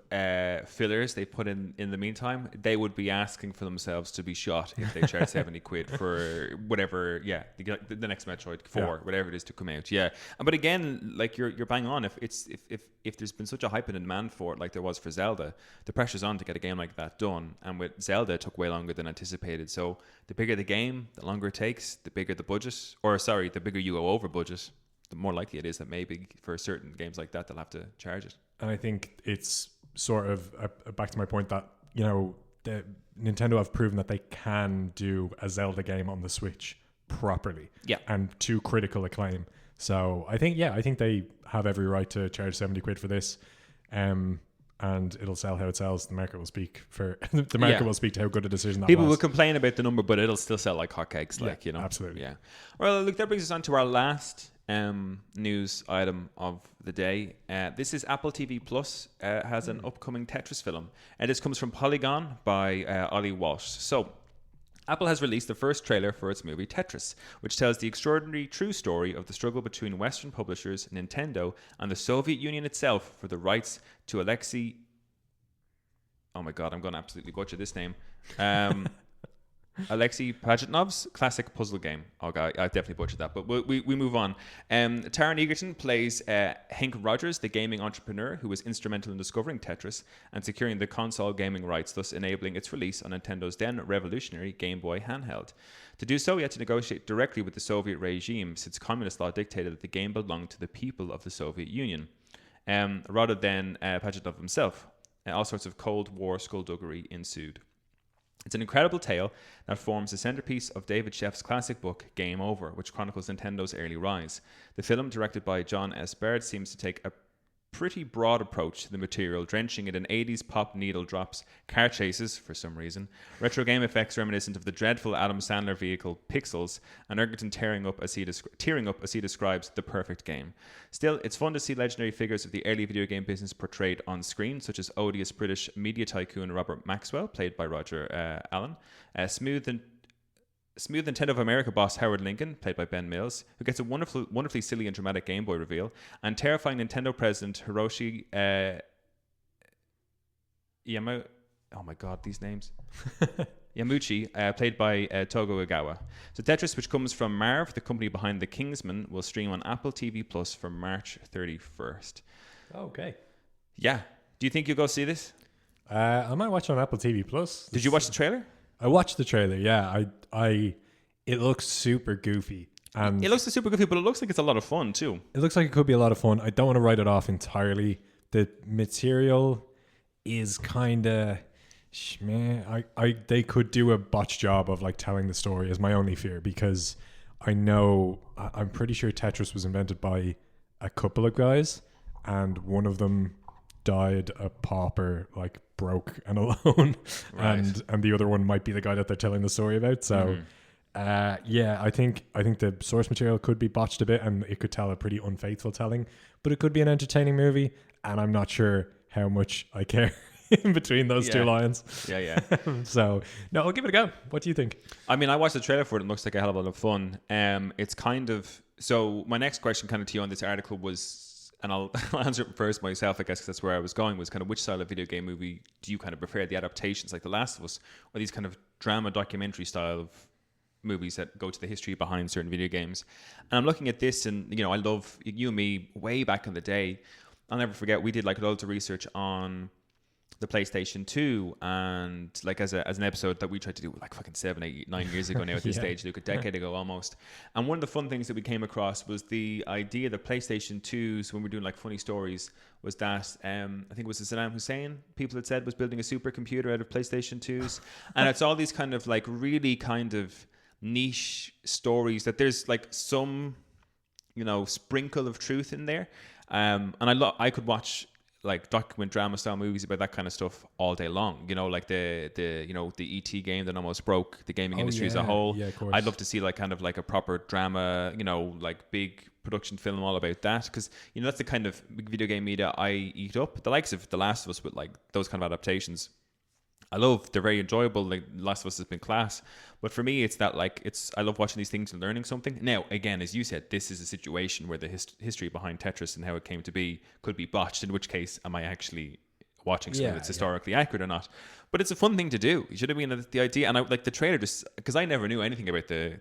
fillers they put in the meantime, they would be asking for themselves to be shot if they charge 70 quid for whatever, the next Metroid 4, whatever it is to come out. Yeah. But again, like you're bang on. If there's been such a hype and demand for it, like there was for Zelda, the pressure's on to get a game like that done. And with Zelda, it took way longer than anticipated. So the bigger the game, the longer it takes, the bigger the budget, the bigger you go over budget, the more likely it is that maybe for certain games like that, they'll have to charge it. And I think it's sort of back to my point that, Nintendo have proven that they can do a Zelda game on the Switch properly. Yeah. And to critical acclaim. So I think they have every right to charge 70 quid for this. And it'll sell how it sells. The market will speak will speak to how good a decision that People was. will complain about the number, but it'll still sell like hotcakes. Absolutely. Yeah. Well, look, that brings us on to our last news item of the day. This is Apple TV Plus has an upcoming Tetris film, and this comes from Polygon by Ollie Walsh. So, Apple has released the first trailer for its movie Tetris, which tells the extraordinary true story of the struggle between Western publishers, Nintendo, and the Soviet Union itself for the rights to Alexei... Oh my god, I'm going to absolutely butcher this name. Alexei Pajitnov's classic puzzle game. Oh god, I definitely butchered that, but we move on. Taron Egerton plays Hank Rogers, the gaming entrepreneur who was instrumental in discovering Tetris and securing the console gaming rights, thus enabling its release on Nintendo's then revolutionary Game Boy handheld. To do so, he had to negotiate directly with the Soviet regime, since communist law dictated that the game belonged to the people of the Soviet Union, rather than Pajitnov himself. All sorts of Cold War skullduggery ensued. It's an incredible tale that forms the centerpiece of David Sheff's classic book, Game Over, which chronicles Nintendo's early rise. The film, directed by John S. Baird, seems to take a pretty broad approach to the material, drenching it in 80s pop needle drops, car chases, for some reason, retro game effects reminiscent of the dreadful Adam Sandler vehicle Pixels, and Egerton tearing up as he describes the perfect game. Still, it's fun to see legendary figures of the early video game business portrayed on screen, such as odious British media tycoon Robert Maxwell, played by Roger Allen, Smooth Nintendo of America boss Howard Lincoln, played by Ben Mills, who gets a wonderfully silly and dramatic Game Boy reveal, and terrifying Nintendo president Hiroshi Yamauchi, oh my god, these names. Yamauchi, played by Togo Ogawa. So Tetris, which comes from Marv, the company behind The Kingsman, will stream on Apple TV Plus from March 31st. Okay. Yeah. Do you think you'll go see this? I might watch it on Apple TV Plus. Did you watch the trailer? I watched the trailer, yeah. It looks super goofy. And it looks super goofy, but it looks like it's a lot of fun too. It looks like it could be a lot of fun. I don't want to write it off entirely. The material is kind of... they could do a botched job of like telling the story is my only fear, because I'm pretty sure Tetris was invented by a couple of guys, and one of them died a pauper, like broke and alone, right. and the other one might be the guy that they're telling the story about. So I think the source material could be botched a bit, and it could tell a pretty unfaithful telling, but it could be an entertaining movie, and I'm not sure how much I care in between those two lines. So no, I'll give it a go. What do you think? I mean, I watched the trailer for it and it looks like a hell of a lot of fun. It's kind of... So my next question kind of to you on this article was, and I'll answer it first myself, I guess, because that's where I was going, was kind of which style of video game movie do you kind of prefer? The adaptations like The Last of Us, or these kind of drama documentary style of movies that go to the history behind certain video games? And I'm looking at this, and I love you and me way back in the day. I'll never forget, we did like loads of research on the PlayStation 2, and like as an episode that we tried to do like fucking 7, 8, 9 years ago now at this stage, Luke, a decade ago almost. And one of the fun things that we came across was the idea that PlayStation 2s, when we're doing like funny stories, was that I think it was Saddam Hussein, people had said, was building a supercomputer out of PlayStation 2s. And it's all these kind of like really kind of niche stories that there's like some, you know, sprinkle of truth in there. And I could watch like document drama style movies about that kind of stuff all day long, you know, like the you know, the ET game that almost broke the gaming industry as a whole. Yeah, of course. I'd love to see like kind of like a proper drama, you know, like big production film all about that, because you know that's the kind of video game media I eat up. The likes of The Last of Us with like those kind of adaptations, I love. They're very enjoyable. Like Last of Us has been class, but for me, it's that like I love watching these things and learning something. Now, again, as you said, this is a situation where the history behind Tetris and how it came to be could be botched. In which case, am I actually watching something that's historically accurate or not? But it's a fun thing to do. You should have been the idea, and I like the trailer just because I never knew anything about the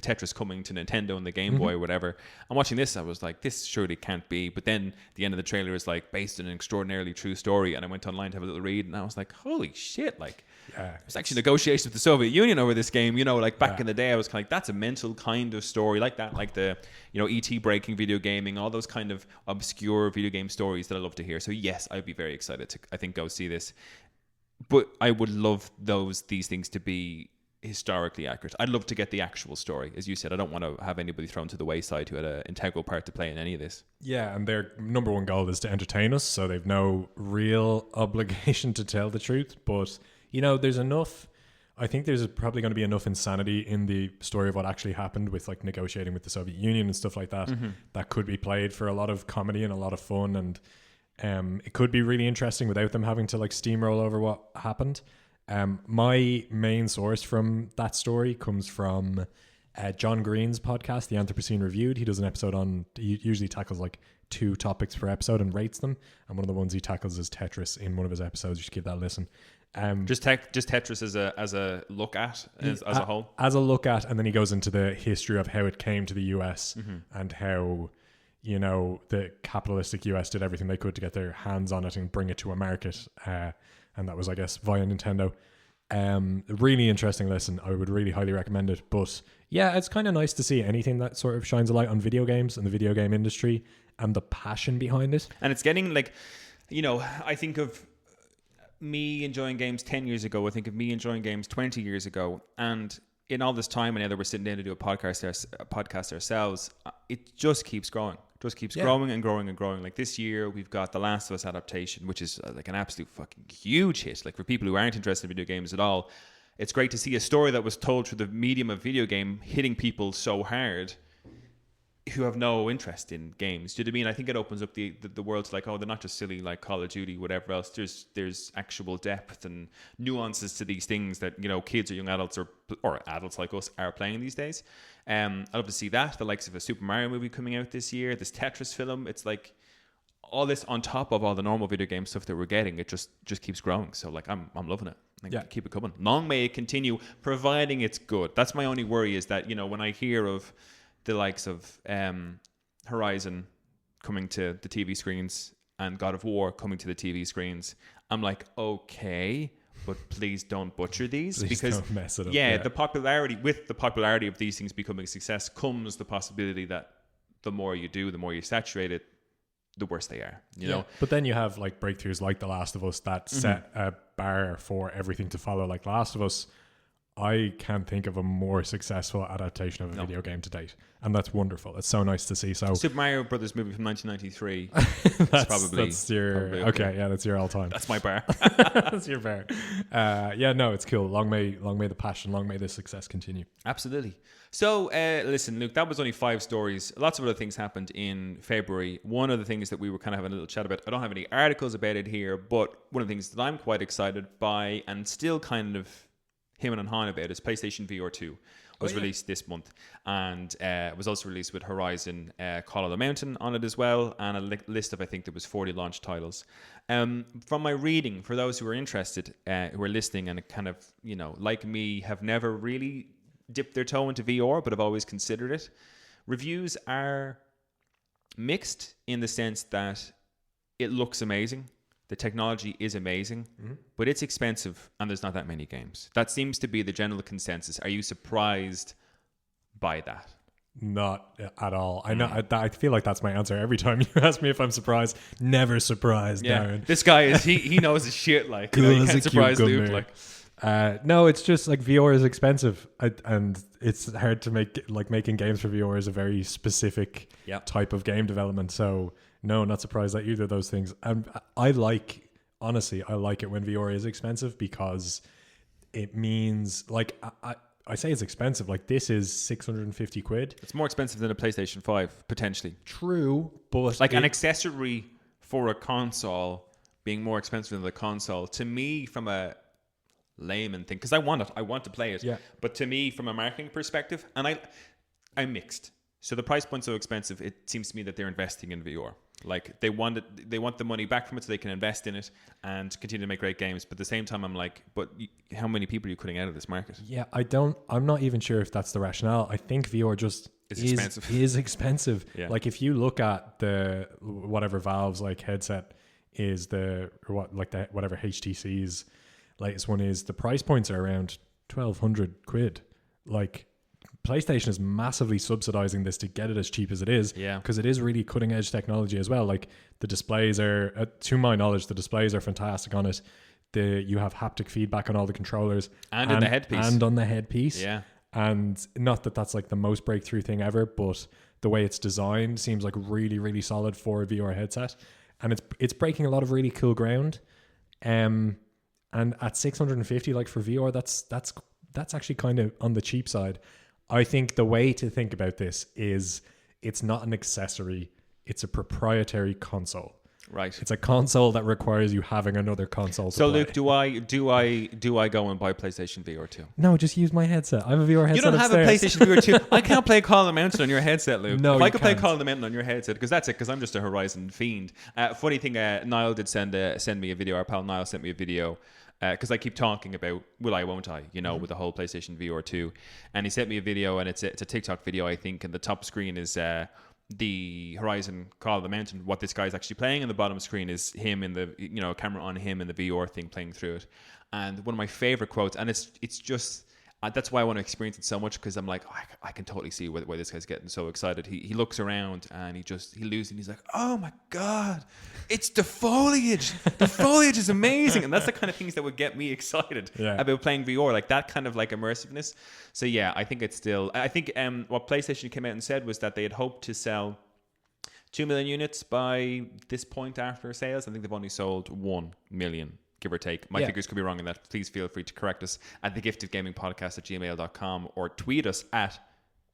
Tetris coming to Nintendo and the Game Boy or whatever. And watching this, I was like, this surely can't be. But then the end of the trailer is like based on an extraordinarily true story. And I went online to have a little read, and I was like, holy shit, like there's actually negotiations with the Soviet Union over this game, you know, like back in the day. I was kind of like, that's a mental kind of story like that, like the, you know, ET breaking video gaming, all those kind of obscure video game stories that I love to hear. So yes, I'd be very excited to, I think, go see this. But I would love these things to be historically accurate. I'd love to get the actual story. As you said, I don't want to have anybody thrown to the wayside who had an integral part to play in any of this. Yeah, and their number one goal is to entertain us, so they've no real obligation to tell the truth. But, you know, there's enough, I think there's probably going to be enough insanity in the story of what actually happened with like negotiating with the Soviet Union and stuff like that, that could be played for a lot of comedy and a lot of fun. And it could be really interesting without them having to like steamroll over what happened. My main source from that story comes from John Green's podcast, The Anthropocene Reviewed. He does an episode he usually tackles like 2 topics per episode and rates them. And one of the ones he tackles is Tetris in one of his episodes. You should give that a listen. Just Tetris as a look at, as a whole? As a look at, and then he goes into the history of how it came to the US and how, you know, the capitalistic US did everything they could to get their hands on it and bring it to a market. And that was, I guess, via Nintendo. Really interesting listen. I would really highly recommend it. But yeah, it's kind of nice to see anything that sort of shines a light on video games and the video game industry and the passion behind it. And it's getting like, you know, I think of me enjoying games 10 years ago. I think of me enjoying games 20 years ago. And in all this time, and now that we're sitting down to do a podcast ourselves, it just keeps growing. Growing and growing and growing. Like this year, we've got The Last of Us adaptation, which is like an absolute fucking huge hit. Like for people who aren't interested in video games at all, it's great to see a story that was told through the medium of video game hitting people so hard who have no interest in games. Do you know what I mean? I think it opens up the world to like, oh, they're not just silly like Call of Duty, whatever else. There's actual depth and nuances to these things that, you know, kids or young adults or adults like us are playing these days. I'd love to see that. The likes of a Super Mario movie coming out this year, this Tetris film. It's like all this on top of all the normal video game stuff that we're getting. It just keeps growing. So like I'm loving it. Like, keep it coming. Long may it continue, providing it's good. That's my only worry, is that, you know, when I hear of the likes of Horizon coming to the TV screens and God of War coming to the TV screens, I'm like, okay, but please don't butcher these. Because don't mess it up. The popularity of these things becoming a success comes the possibility that the more you do, the more you saturate it, the worse they are, you know. But then you have like breakthroughs like The Last of Us that set a bar for everything to follow. Like Last of Us, I can't think of a more successful adaptation of a video game to date, and that's wonderful. It's so nice to see. So Super Mario Brothers movie from 1993. that's your okay. Yeah, that's your all time. That's my bar. That's your bar. No, it's cool. Long may the passion, long may the success continue. Absolutely. So listen, Luke, that was only 5 stories. Lots of other things happened in February. One of the things that we were kind of having a little chat about, I don't have any articles about it here, but one of the things that I'm quite excited by and still kind of him and Han about is PlayStation VR 2 was released this month, and was also released with Horizon Call of the Mountain on it as well, and a list of, I think there was 40 launch titles. From my reading, for those who are interested, who are listening and kind of, you know, like me, have never really dipped their toe into VR but have always considered it, reviews are mixed in the sense that it looks amazing. the technology is amazing, but it's expensive and there's not that many games. That seems to be the general consensus. Are you surprised by that? Not at all. I know. I feel like that's my answer every time you ask me if I'm surprised. Never surprised, Darren. This guy is he knows his shit. Like, Cool you as can't a surprise Luke. cucumber. Like, No, it's just like VR is expensive, and it's hard to make. Like, making games for VR is a very specific type of game development. So no, not surprised at either of those things. And honestly, I like it when VR is expensive because it means like I say it's expensive. Like, this is 650 quid. it's more expensive than a PlayStation 5 potentially. True, but Like an accessory for a console being more expensive than the console, to me, from a layman thing, because I want to play it. Yeah. But to me, from a marketing perspective, and I'm mixed. So the price point's so expensive, it seems to me that they're investing in VR. Like, they want the money back from it so they can invest in it and continue to make great games. But at the same time, I'm like, but how many people are you cutting out of this market? yeah, I'm not even sure if that's the rationale. I think VR just is expensive. Yeah. Like, if you look at the whatever Valve's like headset is whatever HTC's latest one is, the price points are around 1,200 quid. Like, PlayStation is massively subsidizing this to get it as cheap as it is, because it is really cutting edge technology as well. Like, the displays are, to my knowledge, the displays are fantastic on it. You have haptic feedback on all the controllers And in the headpiece. and on the headpiece. Yeah. And not that that's like the most breakthrough thing ever, but the way it's designed seems like really, really solid for a VR headset, and it's breaking a lot of really cool ground. And at 650, like, for VR, that's actually kind of on the cheap side. I think the way to think about this is it's not an accessory, it's a proprietary console. Right. It's a console that requires you having another console to So play. Luke, do I go and buy PlayStation VR 2? No, just use my headset. I have a VR headset. You don't have upstairs. a PlayStation VR 2. I can't play Call of the Mountain on your headset, Luke. No, if I you could play can't. Call of the Mountain on your headset, because that's it, because I'm just a Horizon fiend. Funny thing, Niall did send me a video. Our pal Niall sent me a video, because I keep talking about will I, won't I, with the whole PlayStation VR 2. And he sent me a video, and it's a TikTok video, I think, and the top screen is the Horizon Call of the Mountain, what this guy's actually playing, and the bottom screen is him in the, camera on him in the VR thing playing through it. And one of my favorite quotes, and it's just, that's why I want to experience it so much, because I'm like, I can totally see why this guy's getting so excited. He looks around and he loses, and he's like, oh my God, it's the foliage. The foliage is amazing. And that's the kind of things that would get me excited about playing VR, like that kind of like immersiveness. So yeah, I think what PlayStation came out and said was that they had hoped to sell 2 million units by this point after sales. I think they've only sold 1 million, give or take. My figures could be wrong in that. Please feel free to correct us at thegiftofgamingpodcast@gmail.com or tweet us at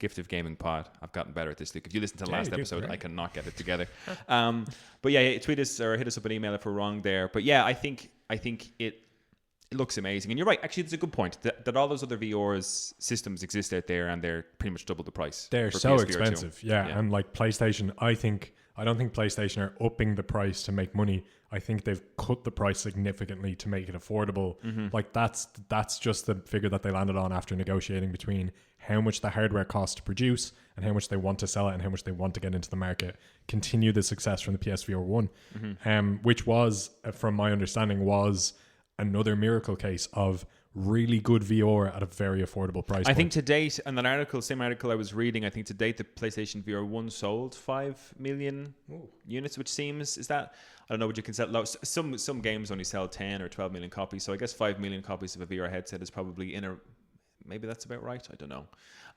giftofgamingpod. I've gotten better at this, Luke. If you listen to the last episode, I cannot get it together. But yeah, tweet us or hit us up an email if we're wrong there. But yeah, I think it looks amazing. And you're right. Actually, it's a good point that all those other VR's systems exist out there, and they're pretty much double the price. They're for so PSVR 2. expensive. Yeah. And like PlayStation, I don't think PlayStation are upping the price to make money. I think they've cut the price significantly to make it affordable. Like, that's just the figure that they landed on after negotiating between how much the hardware costs to produce and how much they want to sell it and how much they want to get into the market. Continue the success from the PSVR 1, which was, from my understanding, was another miracle case of really good VR at a very affordable price. I think to date, and that same article I was reading, I think to date the PlayStation VR 1 sold 5 million units, which seems, is that, I don't know, would you consider low? Some games only sell 10 or 12 million copies, so I guess 5 million copies of a VR headset is probably maybe that's about right. I don't know.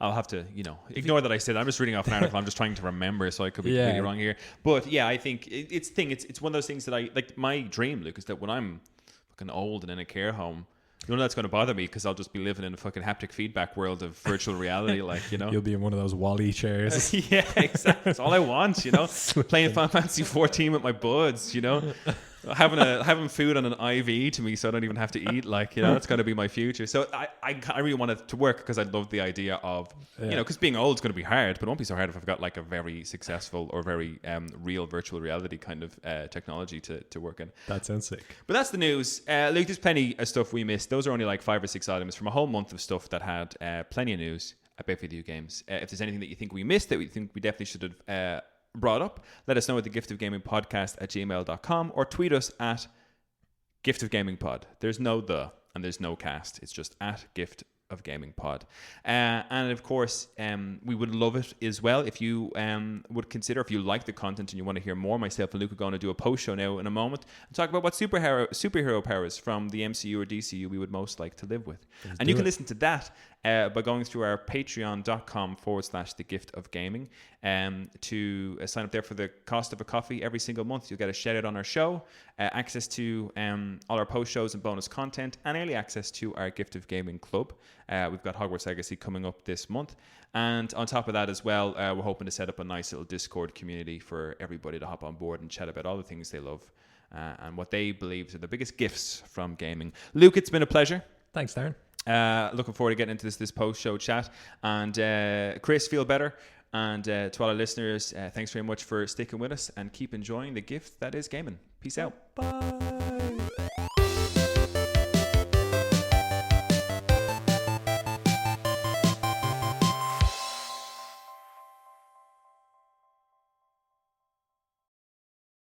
I'll have to, ignore that I said. I'm just reading off an article. I'm just trying to rember, so I could be completely wrong here. But yeah, I think it's one of those things that I like. My dream, Luke, is that when I'm fucking old and in a care home, none of that's going to bother me, because I'll just be living in a fucking haptic feedback world of virtual reality, You'll be in one of those Wall-E chairs. Yeah, exactly. That's all I want, Playing Final Fantasy 14 with my buds, having food on an IV to me, so I don't even have to eat. That's going to be my future. So I really want it to work, because I love the idea of, because being old is going to be hard, but it won't be so hard if I've got like a very successful or very real virtual reality kind of technology to work in. That sounds sick. But that's the news. Luke, there's plenty of stuff we missed. Those are only like 5 or 6 items from a whole month of stuff that had plenty of news about video games. If there's anything that you think we missed that we think we definitely should have brought up, let us know at thegiftofgamingpodcast@gmail.com or tweet us at Gift of Gaming Pod. There's no the and there's no cast. It's just at Gift of Gaming Pod. And of course, we would love it as well if you would consider, if you like the content and you want to hear more. Myself and Luke are going to do a post show now in a moment and talk about what superhero powers from the MCU or DCU we would most like to live with. And you can listen to that by going through our patreon.com/the gift of gaming to sign up there for the cost of a coffee every single month. You'll get a shout out on our show, access to all our post shows and bonus content, and early access to our Gift of Gaming Club. We've got Hogwarts Legacy coming up this month. And on top of that as well, we're hoping to set up a nice little Discord community for everybody to hop on board and chat about all the things they love and what they believe are the biggest gifts from gaming. Luke, it's been a pleasure. Thanks, Darren. Looking forward to getting into this post-show chat. And Chris, feel better. And to all our listeners, thanks very much for sticking with us and keep enjoying the gift that is gaming. Peace out. Bye.